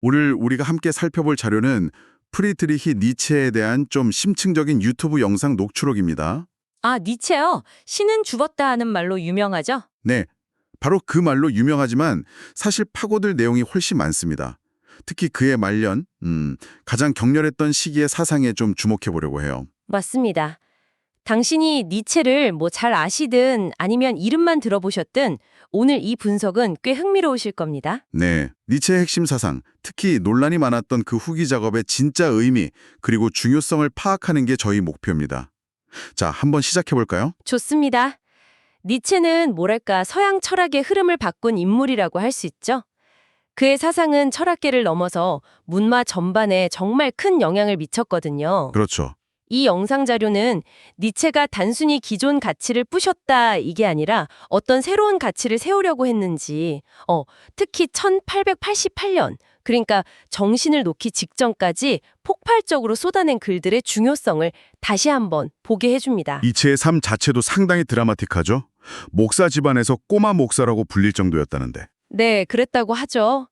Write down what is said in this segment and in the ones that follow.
오늘 우리가 함께 살펴볼 자료는 프리드리히 니체에 대한 좀 심층적인 유튜브 영상 녹취록입니다. 아, 니체요. 신은 죽었다 하는 말로 유명하죠? 네, 바로 그 말로 유명하지만 사실 파고들 내용이 훨씬 많습니다. 특히 그의 말년, 가장 격렬했던 시기의 사상에 좀 주목해 보려고 해요. 맞습니다. 당신이 니체를 뭐 잘 아시든 아니면 이름만 들어보셨든 오늘 이 분석은 꽤 흥미로우실 겁니다. 네, 니체의 핵심 사상, 특히 논란이 많았던 그 후기 작업의 진짜 의미, 그리고 중요성을 파악하는 게 저희 목표입니다. 자, 한번 시작해 볼까요? 좋습니다. 니체는 뭐랄까 서양 철학의 흐름을 바꾼 인물이라고 할 수 있죠. 그의 사상은 철학계를 넘어서 문화 전반에 정말 큰 영향을 미쳤거든요. 그렇죠. 이 영상 자료는 니체가 단순히 기존 가치를 부셨다 이게 아니라 어떤 새로운 가치를 세우려고 했는지, 특히 1888년, 그러니까 정신을 놓기 직전까지 폭발적으로 쏟아낸 글들의 중요성을 다시 한번 보게 해줍니다. 니체의 삶 자체도 상당히 드라마틱하죠. 목사 집안에서 꼬마 목사라고 불릴 정도였다는데. 네, 그랬다고 하죠.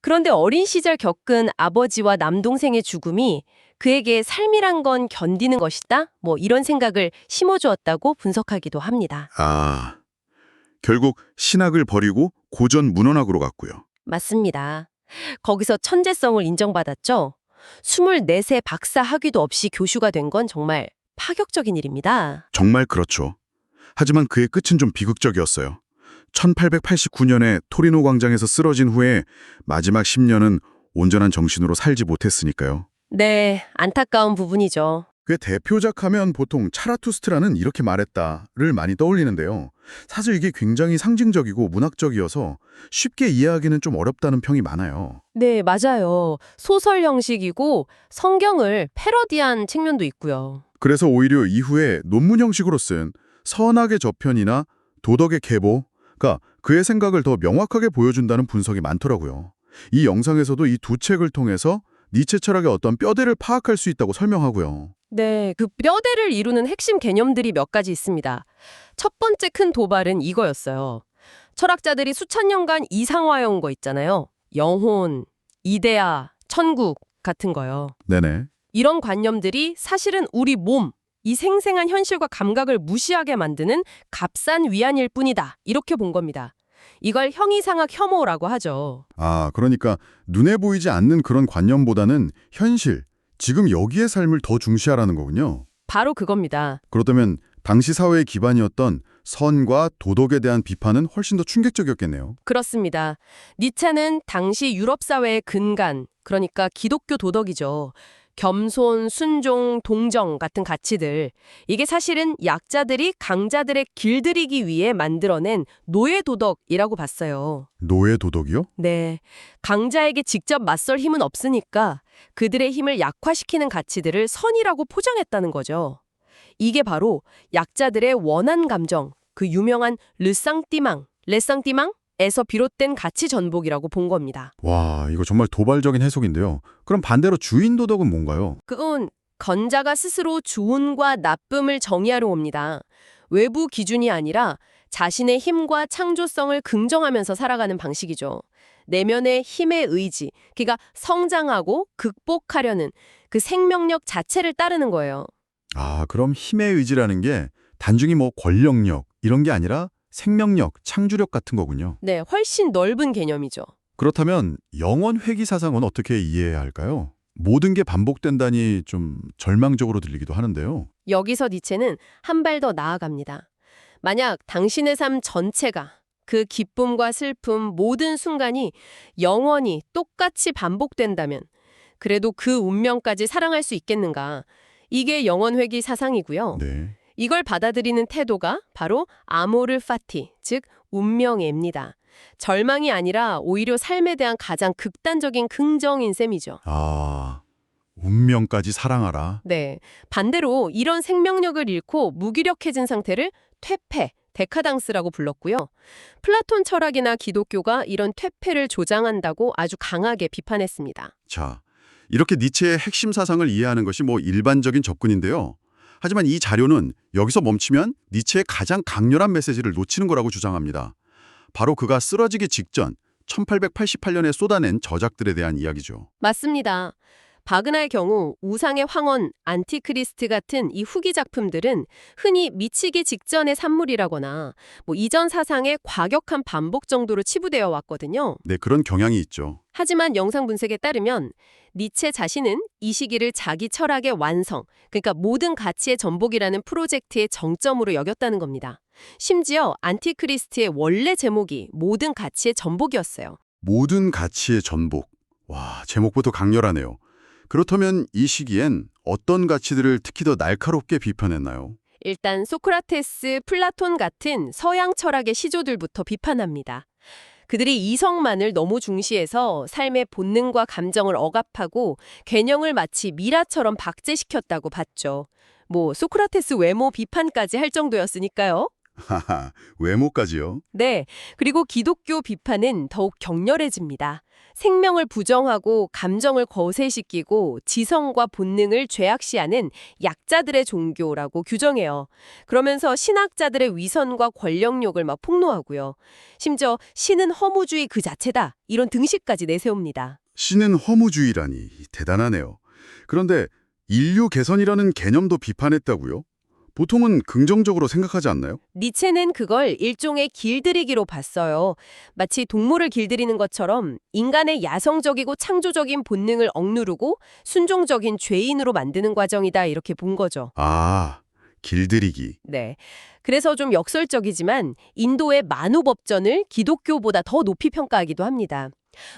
그런데 어린 시절 겪은 아버지와 남동생의 죽음이 그에게 삶이란 건 견디는 것이다? 뭐 이런 생각을 심어주었다고 분석하기도 합니다. 아, 결국 신학을 버리고 고전 문헌학으로 갔고요. 맞습니다. 거기서 천재성을 인정받았죠. 24세 박사 학위도 없이 교수가 된 건 정말 파격적인 일입니다. 정말 그렇죠. 하지만 그의 끝은 좀 비극적이었어요. 1889년에 토리노 광장에서 쓰러진 후에 마지막 10년은 온전한 정신으로 살지 못했으니까요. 네, 안타까운 부분이죠. 그의 대표작 하면 보통 차라투스트라는 이렇게 말했다를 많이 떠올리는데요. 사실 이게 굉장히 상징적이고 문학적이어서 쉽게 이해하기는 좀 어렵다는 평이 많아요. 네, 맞아요. 소설 형식이고 성경을 패러디한 측면도 있고요. 그래서 오히려 이후에 논문 형식으로 쓴 선악의 저편이나 도덕의 계보가 그의 생각을 더 명확하게 보여준다는 분석이 많더라고요. 이 영상에서도 이 두 책을 통해서 니체 철학의 어떤 뼈대를 파악할 수 있다고 설명하고요. 네, 그 뼈대를 이루는 핵심 개념들이 몇 가지 있습니다. 첫 번째 큰 도발은 이거였어요. 철학자들이 수천 년간 이상화해온 거 있잖아요. 영혼, 이데아, 천국 같은 거요. 네네. 이런 관념들이 사실은 우리 몸, 이 생생한 현실과 감각을 무시하게 만드는 값싼 위안일 뿐이다. 이렇게 본 겁니다. 이걸 형이상학 혐오라고 하죠. 아, 그러니까 눈에 보이지 않는 그런 관념보다는 현실, 지금 여기의 삶을 더 중시하라는 거군요. 바로 그겁니다. 그렇다면 당시 사회의 기반이었던 선과 도덕에 대한 비판은 훨씬 더 충격적이었겠네요. 그렇습니다. 니체는 당시 유럽 사회의 근간, 그러니까 기독교 도덕이죠. 겸손, 순종, 동정 같은 가치들. 이게 사실은 약자들이 강자들의 길들이기 위해 만들어낸 노예 도덕이라고 봤어요. 노예 도덕이요? 네. 강자에게 직접 맞설 힘은 없으니까 그들의 힘을 약화시키는 가치들을 선이라고 포장했다는 거죠. 이게 바로 약자들의 원한 감정, 그 유명한 레상띠망에서 비롯된 가치 전복이라고 본 겁니다. 와, 이거 정말 도발적인 해석인데요. 그럼 반대로 주인 도덕은 뭔가요? 그건 건자가 스스로 좋음과 나쁨을 정의하려 옵니다. 외부 기준이 아니라 자신의 힘과 창조성을 긍정하면서 살아가는 방식이죠. 내면의 힘의 의지, 그러니까 성장하고 극복하려는 그 생명력 자체를 따르는 거예요. 아, 그럼 힘의 의지라는 게 단순히 뭐 권력력 이런 게 아니라 생명력, 창조력 같은 거군요. 네, 훨씬 넓은 개념이죠. 그렇다면 영원 회귀 사상은 어떻게 이해해야 할까요? 모든 게 반복된다니 좀 절망적으로 들리기도 하는데요. 여기서 니체는 한 발 더 나아갑니다. 만약 당신의 삶 전체가 그 기쁨과 슬픔 모든 순간이 영원히 똑같이 반복된다면 그래도 그 운명까지 사랑할 수 있겠는가? 이게 영원회귀 사상이고요. 네. 이걸 받아들이는 태도가 바로 아모르 파티, 즉 운명애입니다. 절망이 아니라 오히려 삶에 대한 가장 극단적인 긍정인 셈이죠. 아, 운명까지 사랑하라. 네. 반대로 이런 생명력을 잃고 무기력해진 상태를 퇴폐, 데카당스라고 불렀고요. 플라톤 철학이나 기독교가 이런 퇴폐를 조장한다고 아주 강하게 비판했습니다. 자, 이렇게 니체의 핵심 사상을 이해하는 것이 뭐 일반적인 접근인데요. 하지만 이 자료는 여기서 멈추면 니체의 가장 강렬한 메시지를 놓치는 거라고 주장합니다. 바로 그가 쓰러지기 직전 1888년에 쏟아낸 저작들에 대한 이야기죠. 맞습니다. 바그나의 경우 우상의 황혼, 안티크리스트 같은 이 후기 작품들은 흔히 미치기 직전의 산물이라거나 이전 사상의 과격한 반복 정도로 치부되어 왔거든요. 네, 그런 경향이 있죠. 하지만 영상 분석에 따르면 니체 자신은 이 시기를 자기 철학의 완성, 그러니까 모든 가치의 전복이라는 프로젝트의 정점으로 여겼다는 겁니다. 심지어 안티크리스트의 원래 제목이 모든 가치의 전복이었어요. 모든 가치의 전복. 와, 제목부터 강렬하네요. 그렇다면 이 시기엔 어떤 가치들을 특히 더 날카롭게 비판했나요? 일단 소크라테스, 플라톤 같은 서양 철학의 시조들부터 비판합니다. 그들이 이성만을 너무 중시해서 삶의 본능과 감정을 억압하고 개념을 마치 미라처럼 박제시켰다고 봤죠. 소크라테스 외모 비판까지 할 정도였으니까요. 하하, 외모까지요? 네, 그리고 기독교 비판은 더욱 격렬해집니다. 생명을 부정하고 감정을 거세시키고 지성과 본능을 죄악시하는 약자들의 종교라고 규정해요. 그러면서 신학자들의 위선과 권력욕을 막 폭로하고요. 심지어 신은 허무주의 그 자체다, 이런 등식까지 내세웁니다. 신은 허무주의라니 대단하네요. 그런데 인류 개선이라는 개념도 비판했다고요? 보통은 긍정적으로 생각하지 않나요? 니체는 그걸 일종의 길들이기로 봤어요. 마치 동물을 길들이는 것처럼 인간의 야성적이고 창조적인 본능을 억누르고 순종적인 죄인으로 만드는 과정이다, 이렇게 본 거죠. 아, 길들이기. 네. 그래서 좀 역설적이지만 인도의 만우법전을 기독교보다 더 높이 평가하기도 합니다.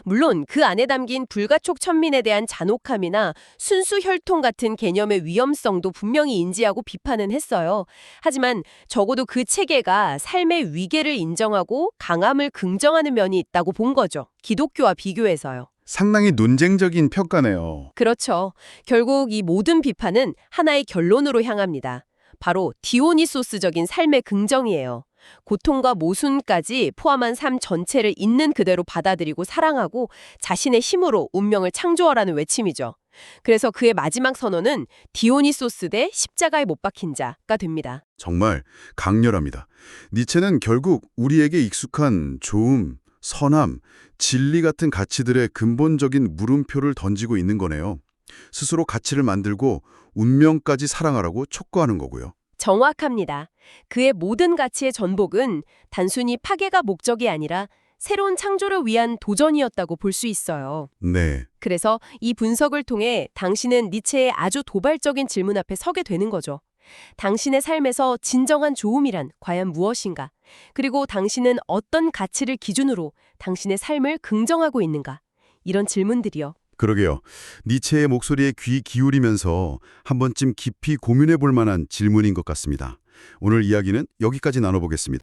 물론 그 안에 담긴 불가촉 천민에 대한 잔혹함이나 순수 혈통 같은 개념의 위험성도 분명히 인지하고 비판은 했어요. 하지만 적어도 그 체계가 삶의 위계를 인정하고 강함을 긍정하는 면이 있다고 본 거죠. 기독교와 비교해서요. 상당히 논쟁적인 평가네요. 그렇죠. 결국 이 모든 비판은 하나의 결론으로 향합니다. 바로 디오니소스적인 삶의 긍정이에요. 고통과 모순까지 포함한 삶 전체를 있는 그대로 받아들이고 사랑하고 자신의 힘으로 운명을 창조하라는 외침이죠. 그래서 그의 마지막 선언은 디오니소스 대 십자가에 못 박힌 자가 됩니다. 정말 강렬합니다. 니체는 결국 우리에게 익숙한 좋음, 선함, 진리 같은 가치들의 근본적인 물음표를 던지고 있는 거네요. 스스로 가치를 만들고 운명까지 사랑하라고 촉구하는 거고요. 정확합니다. 그의 모든 가치의 전복은 단순히 파괴가 목적이 아니라 새로운 창조를 위한 도전이었다고 볼 수 있어요. 네, 그래서 이 분석을 통해 당신은 니체의 아주 도발적인 질문 앞에 서게 되는 거죠. 당신의 삶에서 진정한 좋음이란 과연 무엇인가? 그리고 당신은 어떤 가치를 기준으로 당신의 삶을 긍정하고 있는가? 이런 질문들이요. 그러게요. 니체의 목소리에 귀 기울이면서 한 번쯤 깊이 고민해 볼 만한 질문인 것 같습니다. 오늘 이야기는 여기까지 나눠보겠습니다.